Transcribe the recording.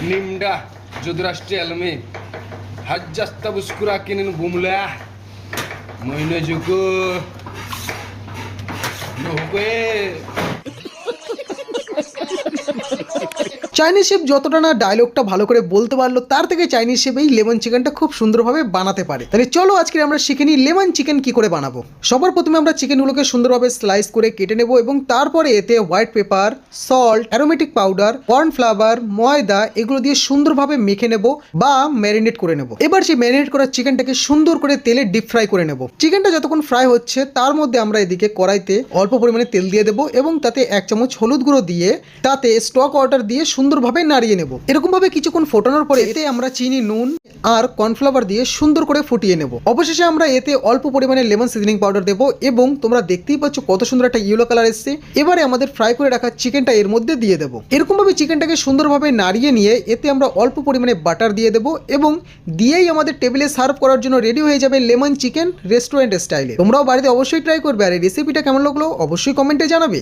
निमडा जुद्राष्ट्रीय अलमी हज जास्त बुस्कुरा किन बुमला महिने जुको नहुके চাইনিজ শেফ যতটা না ডায়লগটা ভালো করে বলতে পারলো, তার থেকে চাইনিজ শেফ এই লেমন চিকেনটা খুব সুন্দরভাবে বানাতে পারে। তাহলে চলো আজকে আমরা শিখে নিই লেমন চিকেন কি করে বানাবো। সবার প্রথমে আমরা চিকেনগুলোকে সুন্দরভাবে স্লাইস করে কেটে নেব এবং তারপরে এতে white paper, salt, aromatic powder, cornflour, ময়দা এগুলো দিয়ে সুন্দরভাবে মেখে নেব বা ম্যারিনেট করে নেব। এবার সেই ম্যারিনেট করা চিকেনটাকে সুন্দর করে তেলে ডিপ ফ্রাই করে নেব। চিকেনটা যতক্ষণ ফ্রাই হচ্ছে তার মধ্যে আমরা এদিকে কড়াইতে অল্প পরিমাণে তেল দিয়ে দেবো এবং তাতে 1 চামচ হলুদ গুঁড়ো দিয়ে তাতে স্টক ওয়াটার দিয়ে সুন্দরভাবে নাড়িয়ে নেব। এরকম ভাবে কিছুক্ষণ ফোটানোর পরে এতে আমরা চিনি, নুন আর কর্নফ্লাওয়ার দিয়ে সুন্দর করে ফুটিয়ে নেব। অবশেষে আমরা এতে অল্প পরিমাণে লেমন সিজনিং পাউডার দেবো এবং তোমরা দেখতেই পাচ্ছ কত সুন্দর একটা ইয়েলো কালার এসছে। এবারে আমাদের ফ্রাই করে রাখা চিকেনটা এর মধ্যে দিয়ে দেবো। এরকম ভাবে চিকেনটাকে সুন্দরভাবে নাড়িয়ে নিয়ে এতে আমরা অল্প পরিমাণে বাটার দিয়ে দেবো এবং দিয়েই আমাদের টেবিলে সার্ভ করার জন্য রেডি হয়ে যাবে লেমন চিকেন রেস্টুরেন্ট স্টাইলে। তোমরাও বাড়িতে অবশ্যই ট্রাই করবে আর এই রেসিপিটা কেমন লাগলো অবশ্যই কমেন্টে জানাবে।